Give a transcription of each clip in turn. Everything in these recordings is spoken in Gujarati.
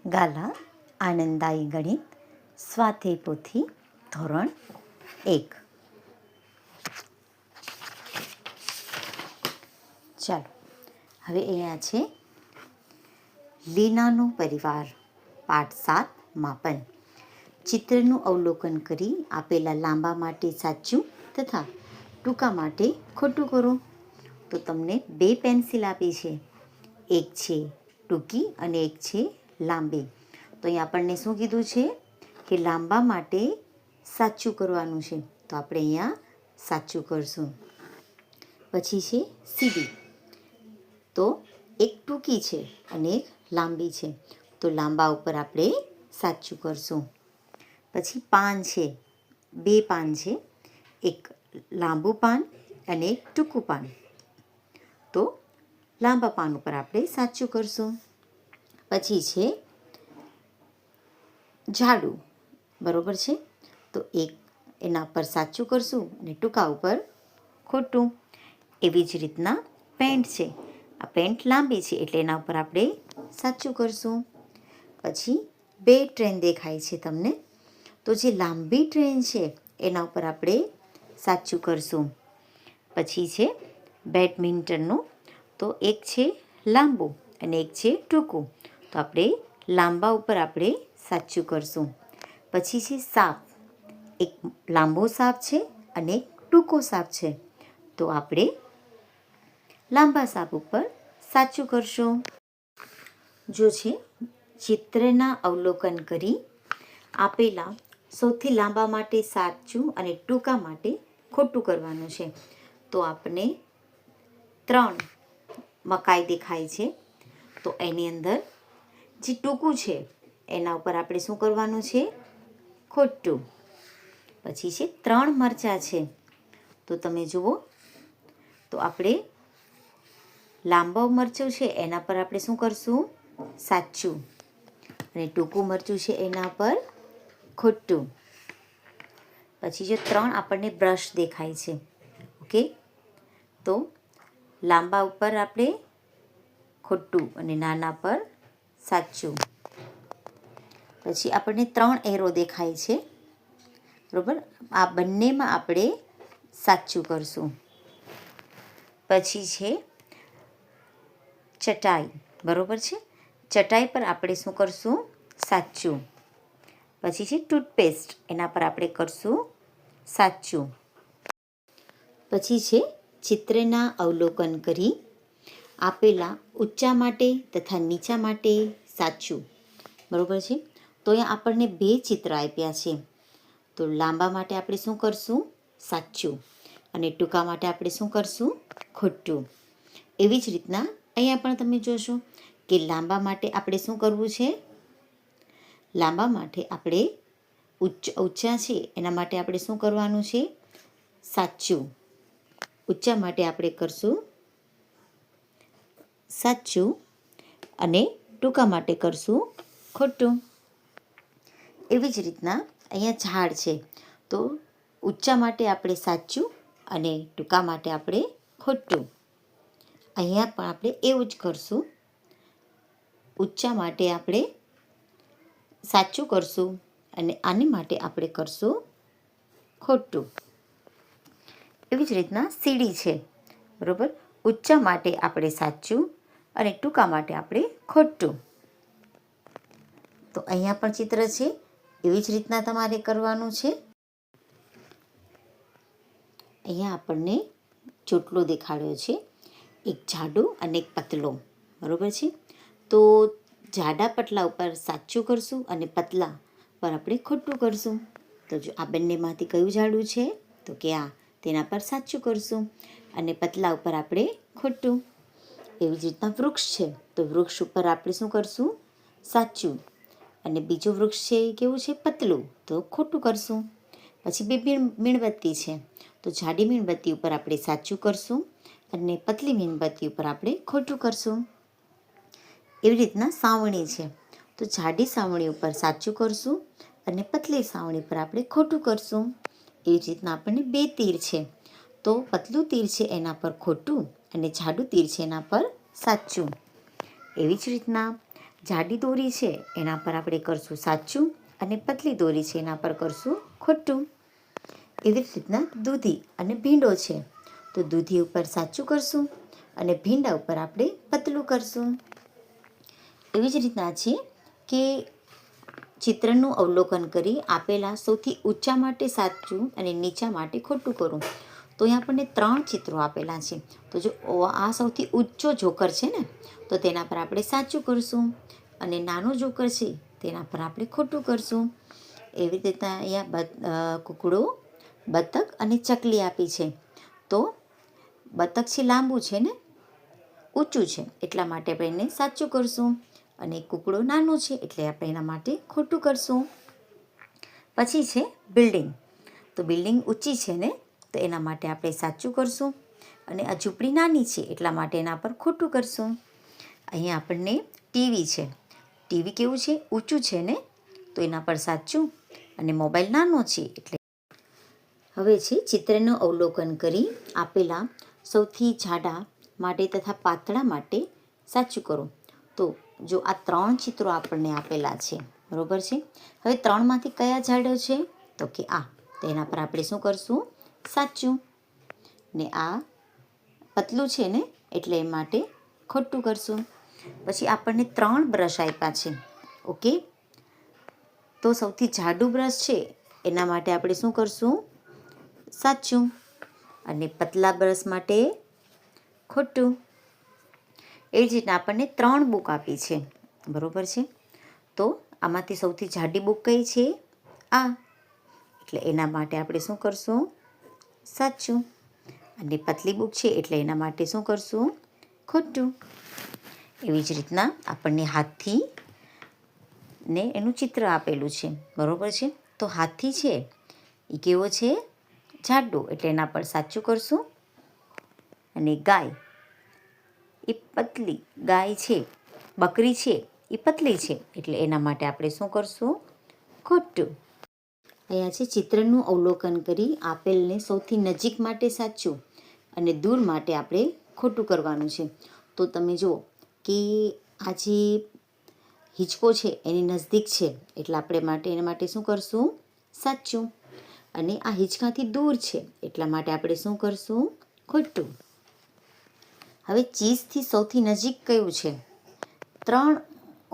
ગાલા આનંદદાયી ગણિત સ્વાધ્યાય પોથી ધોરણ 1. ચાલો હવે અહીંયા છે લીનાનો પરિવાર પાઠ 7 માપન. ચિત્રનું અવલોકન કરી આપેલા લાંબા માટે સાચું તથા ટૂંકા માટે ખોટું કરો. તો તમને 2 પેન્સિલ આપી છે, એક છે ટૂંકી અને એક છે લાંબી. તો અહીં આપણને શું કીધું છે કે લાંબા માટે સાચું કરવાનું છે, તો આપણે અહીંયા સાચું કરશું. પછી છે સીડી, તો એક ટૂંકી છે અને એક લાંબી છે, તો લાંબા ઉપર આપણે સાચું કરશું. પછી પાન છે, 2 પાન છે, એક લાંબુ પાન અને એક ટૂંકું પાન, તો લાંબા પાન ઉપર આપણે સાચું કરશું. પછી છે ઝાડુ, બરોબર છે, તો એક એના પર સાચું કરશું અને ટૂંકા ઉપર ખોટું. એવી જ રીતના પેન્ટ છે, આ પેન્ટ લાંબી છે એટલે એના ઉપર આપણે સાચું કરશું. પછી 2 ટ્રેન દેખાય છે તમને, તો જે લાંબી ટ્રેન છે એના ઉપર આપણે સાચું કરશું. પછી છે બેડમિન્ટનનું, તો એક છે લાંબુ અને એક છે ટૂંકું, તો આપણે લાંબા ઉપર આપણે સાચું કરશું. પછી છે સાપ, એક લાંબો સાપ છે અને એક ટૂંકો સાપ છે, તો આપણે લાંબા સાપ ઉપર સાચું કરશું. જો છે ચિત્રના અવલોકન કરી આપેલા સૌથી લાંબા માટે સાચું અને ટૂંકા માટે ખોટું કરવાનું છે, તો આપણે 3 મકાઈ દેખાય છે, તો એની અંદર જે ટૂંકું છે એના ઉપર આપણે શું કરવાનું છે, ખોટું. પછી છે 3 મરચાં છે, તો તમે જુઓ, તો આપણે લાંબો મરચું છે એના પર આપણે શું કરશું, સાચું, અને ટૂંકું મરચું છે એના પર ખોટું. પછી જે 3 આપણને બ્રશ દેખાય છે, ઓકે, તો લાંબા ઉપર આપણે ખોટું અને નાના પર સાચું. પછી આપણને 3 એરો દેખાય છે, બરાબર, આ બંનેમાં આપણે સાચું કરશું. પછી છે ચટાઈ, બરાબર છે, ચટાઈ પર આપણે શું કરશું, સાચું. પછી છે ટૂથપેસ્ટ, એના પર આપણે કરશું સાચું. પછી છે ચિત્રના અવલોકન કરી આપેલા ઊંચા માટે તથા નીચા માટે સાચું, બરાબર છે. તો અહીંયા આપણને 2 ચિત્ર આપ્યા છે, તો લાંબા માટે આપણે શું કરશું, સાચું, અને ટૂંકા માટે આપણે શું કરશું, ખોટું. એવી જ રીતના અહીંયા પણ તમે જોશો કે લાંબા માટે આપણે શું કરવું છે, લાંબા માટે આપણે ઊંચા છે એના માટે આપણે શું કરવાનું છે, સાચું. ઊંચા માટે આપણે કરશું સાચું અને ટૂંકા માટે કરશું ખોટું. એવી જ રીતના અહીંયા ઝાડ છે, તો ઊંચા માટે આપણે સાચું અને ટૂંકા માટે આપણે ખોટું. અહીંયા પણ આપણે એવું જ કરશું, ઊંચા માટે આપણે સાચું કરશું અને આની માટે આપણે કરશું ખોટું. એવી જ રીતના સીડી છે, બરાબર, ઊંચા માટે આપણે સાચું અને ટૂંકા માટે આપણે ખોટું. તો અહીંયા પણ ચિત્ર છે, એવી જ રીતના તમારે કરવાનું છે. અહીંયા આપણને ચોટલો દેખાડ્યો છે, એક જાડો અને એક પતલો, બરાબર છે. તો જાડા પતલા ઉપર સાચું કરશું અને પતલા પર આપણે ખોટું કરશું. તો જો આ બંનેમાંથી કયું જાડું છે, તો કે આ, તેના પર સાચું કરશું અને પતલા ઉપર આપણે ખોટું. એવી જ રીતના વૃક્ષ છે, તો વૃક્ષ ઉપર આપણે શું કરશું, સાચું, અને બીજું વૃક્ષ છે એ કેવું છે, પતલું, તો ખોટું કરશું. પછી 2 મીણબત્તી છે, તો જાડી મીણબત્તી ઉપર આપણે સાચું કરશું અને પતલી મીણબત્તી ઉપર આપણે ખોટું કરશું. એવી રીતના સાવણી છે, તો જાડી સાવણી ઉપર સાચું કરશું અને પતલી સાવણી પર આપણે ખોટું કરશું. એવી જ રીતના આપણને 2 તીર છે, તો પતલું તીર છે એના પર ખોટું અને જાડું તીર છે એના પર સાચું. એવી જ રીતના જાડી દોરી છે એના પર આપણે કરશું સાચું અને પતલી દોરી છે એના પર કરશું ખોટું. એવી જ રીતના દૂધી અને ભીંડો છે તો દૂધી ઉપર સાચું કરશું અને ભીંડા ઉપર આપણે પતલું કરશું. એવી જ રીતના છે કે ચિત્રનું અવલોકન કરી આપેલા સૌથી ઊંચા માટે સાચું અને નીચા માટે ખોટું કરું. તો અહીં આપણને 3 ચિત્રો આપેલા છે. તો જો આ સૌથી ઊંચો જોકર છે ને તો તેના પર આપણે સાચું કરશું અને નાનો જોકર છે તેના પર આપણે ખોટું કરશું. એવી રીતના અહીંયા કુકડો, બતક અને ચકલી આપી છે. તો બતક છે લાંબુ છે ને ઊંચું છે એટલા માટે આપણે એને સાચું કરશું અને કુકડો નાનો છે એટલે આપણે એના માટે ખોટું કરશું. પછી છે બિલ્ડિંગ. તો બિલ્ડિંગ ઊંચી છે ને તો એના માટે આપણે સાચું કરશું અને આ ઝૂંપડી નાની છે એટલા માટે એના પર ખોટું કરશું. અહીંયા આપણને ટીવી છે. ટીવી કેવું છે? ઊંચું છે ને તો એના પર સાચું અને મોબાઈલ નાનો છે એટલે. હવે છે ચિત્રનું અવલોકન કરી આપેલા સૌથી જાડા માટે તથા પાતળા માટે સાચું કરો. તો જો આ 3 ચિત્રો આપણને આપેલા છે બરોબર છે. હવે 3માંથી કયા જાડો છે? તો કે આ. તો એના પર આપણે શું કરશું? સાચું. ને આ પતલું છે ને એટલે એ માટે ખોટું કરશું. પછી આપણને 3 બ્રશ આપ્યા છે. ઓકે, તો સૌથી જાડું બ્રશ છે એના માટે આપણે શું કરશું? સાચું અને પતલા બ્રશ માટે ખોટું. એ જ રીતના આપણને 3 બુક આપી છે બરોબર છે. તો આમાંથી સૌથી જાડી બુક કઈ છે? આ. એટલે એના માટે આપણે શું કરશું? સાચું. અને પતલી બુક છે એટલે એના માટે શું કરશું? ખોટું. એવી જ રીતના આપણને હાથી ને એનું ચિત્ર આપેલું છે બરોબર છે. તો હાથી છે એ કેવો છે? જાડો એટલે એના પર સાચું કરશું અને ગાય એ પતલી ગાય છે, બકરી છે એ પતલી છે એટલે એના માટે આપણે શું કરશું? ખોટું. અહીંયા છે ચિત્રનું અવલોકન કરી આપેલને સૌથી નજીક માટે સાચું અને દૂર માટે આપણે ખોટું કરવાનું છે. તો તમે જુઓ કે આ જે હિંચકો છે એની નજદીક છે એટલે આપણે એના માટે શું કરશું? સાચું. અને આ હિંચકાથી દૂર છે એટલા માટે આપણે શું કરશું? ખોટું. હવે ચીઝથી સૌથી નજીક કયું છે? 3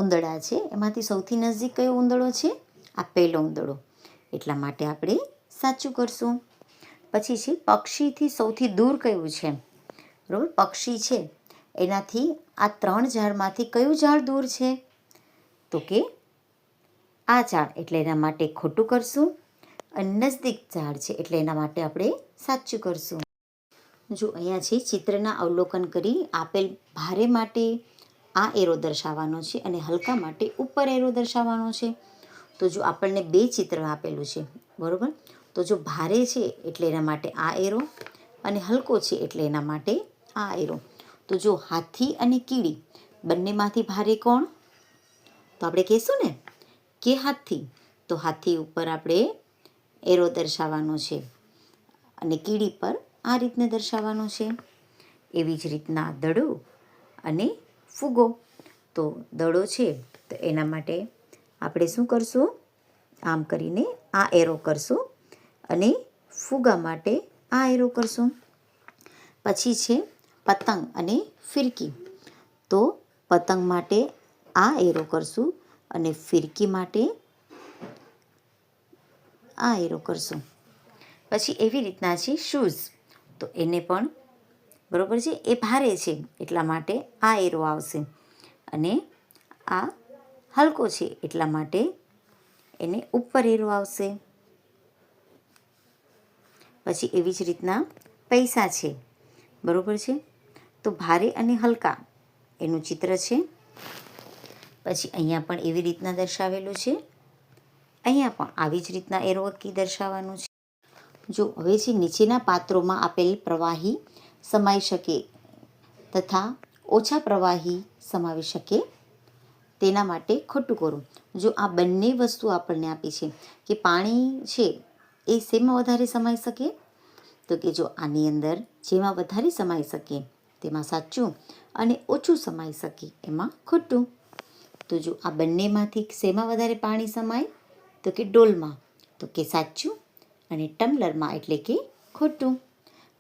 ઉંદરડા છે એમાંથી સૌથી નજીક કયો ઉંદરડો છે? આ પહેલો ઉંદરડો એટલા માટે આપણે સાચું કરશું. પછી છે પક્ષીથી સૌથી દૂર કયું છે? બરાબર, પક્ષી છે એનાથી આ 3 ઝાડમાંથી કયું ઝાડ દૂર છે? તો કે આ ઝાડ એટલે એના માટે ખોટું કરશું અને નજદીક ઝાડ છે એટલે એના માટે આપણે સાચું કરશું. જો અહીંયા છે ચિત્રના અવલોકન કરી આપેલ ભારે માટે આ એરો દર્શાવવાનો છે અને હલકા માટે ઉપર એરો દર્શાવવાનો છે. તો જો આપણને 2 ચિત્ર આપેલું છે બરાબર. તો જો ભારે છે એટલે એના માટે આ એરો અને હલકો છે એટલે એના માટે આ એરો. તો જો હાથી અને કીડી બંનેમાંથી ભારે કોણ? તો આપણે કહીશું ને કે હાથી. તો હાથી ઉપર આપણે એરો દર્શાવવાનો છે અને કીડી પર આ રીતને દર્શાવવાનો છે. એવી જ રીતના દડો અને ફૂગો. તો દડો છે તો એના માટે આપણે શું કરશું? આમ કરીને આ એરો કરશું અને ફુગા માટે આ એરો કરશું. પછી છે પતંગ અને ફિરકી. તો પતંગ માટે આ એરો કરશું અને ફિરકી માટે આ એરો કરશું. પછી એવી રીતના છે શૂઝ. તો એને પણ બરાબર છે એ ભારે છે એટલા માટે આ એરો આવશે અને આ હલકો છે એટલા માટે એને ઉપર એરો આવશે. પછી એવી જ રીતના પૈસા છે બરાબર છે. તો ભારે અને હલકા એનું ચિત્ર છે. પછી અહીંયા પણ એવી રીતના દર્શાવેલું છે. અહીંયા પણ આવી જ રીતના એરો કી દર્શાવવાનું છે. જો હવે છે નીચેના પાત્રોમાં આપેલ પ્રવાહી સમાઈ શકે તથા ઓછા પ્રવાહી સમાવી શકે તેના માટે ખોટું કરું. જો આ બંને વસ્તુ આપણને આપી છે કે પાણી છે એ શેમાં વધારે સમાઈ શકે? તો કે જો આની અંદર જેમાં વધારે સમાઈ શકે તેમાં સાચું અને ઓછું સમાઈ શકે એમાં ખોટું. તો જો આ બંનેમાંથી શેમાં વધારે પાણી સમાય? તો કે ડોલમાં, તો કે સાચું. અને ટમ્બલરમાં એટલે કે ખોટું.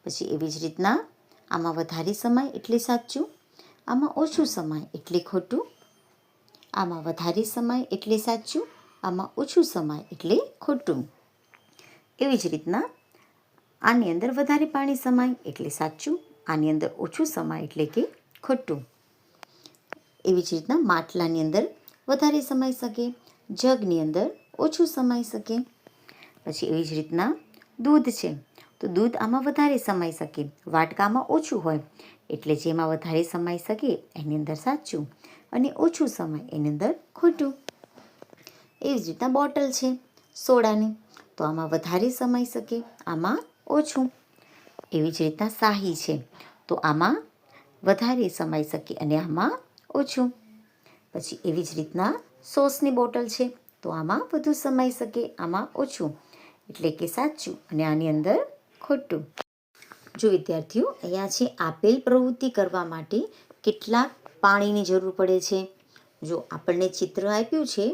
પછી એવી જ રીતના આમાં વધારે સમાય એટલે સાચું, આમાં ઓછું સમાય એટલે ખોટું, આમાં વધારે સમાય એટલે સાચું, આમાં ઓછું સમાય એટલે ખોટું. એવી જ રીતના આની અંદર વધારે પાણી સમાય એટલે સાચું, આની અંદર ઓછું સમાય એટલે કે ખોટું. એવી જ રીતના માટલાની અંદર વધારે સમાઈ શકે, જગની અંદર ઓછું સમાઈ શકે. પછી એવી જ રીતના દૂધ છે, તો દૂધ આમાં વધારે સમાઈ શકે, વાટકામાં ઓછું હોય, એટલે જેમાં વધારે સમાઈ શકે એની અંદર સાચું, અને ઓછું સમાય એની અંદર ખોટું. એવી જ રીતના બોટલ છે સોડાની, તો આમાં વધારે સમાઈ શકે, આમાં ઓછું. એવી જ રીતના શાહી છે, તો આમાં વધારે સમાઈ શકે અને આમાં ઓછું. પછી એવી જ રીતના સોસની બોટલ છે, તો આમાં વધુ સમાઈ શકે, આમાં ઓછું, એટલે કે સાચું, અને આની અંદર ખોટું. જો વિદ્યાર્થીઓ, અહીંયા છે આપેલ પ્રવૃત્તિ કરવા માટે કેટલાક પાણીની જરૂર પડે છે. જો આપણને ચિત્ર આપ્યું છે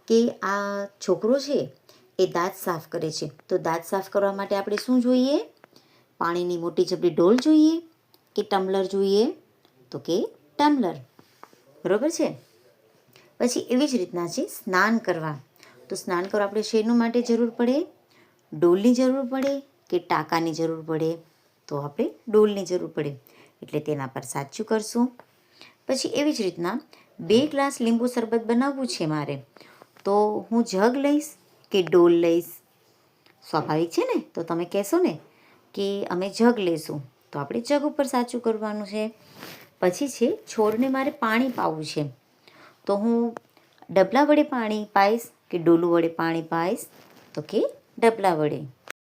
કે આ છોકરો છે એ દાંત સાફ કરે છે, તો દાંત સાફ કરવા માટે આપણે શું જોઈએ? પાણીની મોટી જબરી ડોલ જોઈએ કે ટમ્બલર જોઈએ? તો કે ટમ્બલર. બરોબર છે. પછી એવી જ રીતના છે સ્નાન કરવા, તો સ્નાન કરવા આપણે શેનું માટે જરૂર પડે? ડોલની જરૂર પડે કે ટાંકાની જરૂર પડે? તો આપણે ડોલની જરૂર પડે, એટલે તેના પર સાચું કરશું. પછી એવી જ રીતના 2 ગ્લાસ લીંબુ શરબત બનાવવું છે મારે, તો હું જગ લઈશ કે ડોલ લઈશ? સ્વાભાવિક છે ને, તો તમે કહેશો ને કે અમે જગ લઈશું, તો આપણે જગ ઉપર સાચું કરવાનું છે. પછી છે છોડને મારે પાણી પાવું છે, તો હું ડબલા વડે પાણી પાઈશ કે ડોલું વડે પાણી પાઈશ? તો કે ડબલા વડે.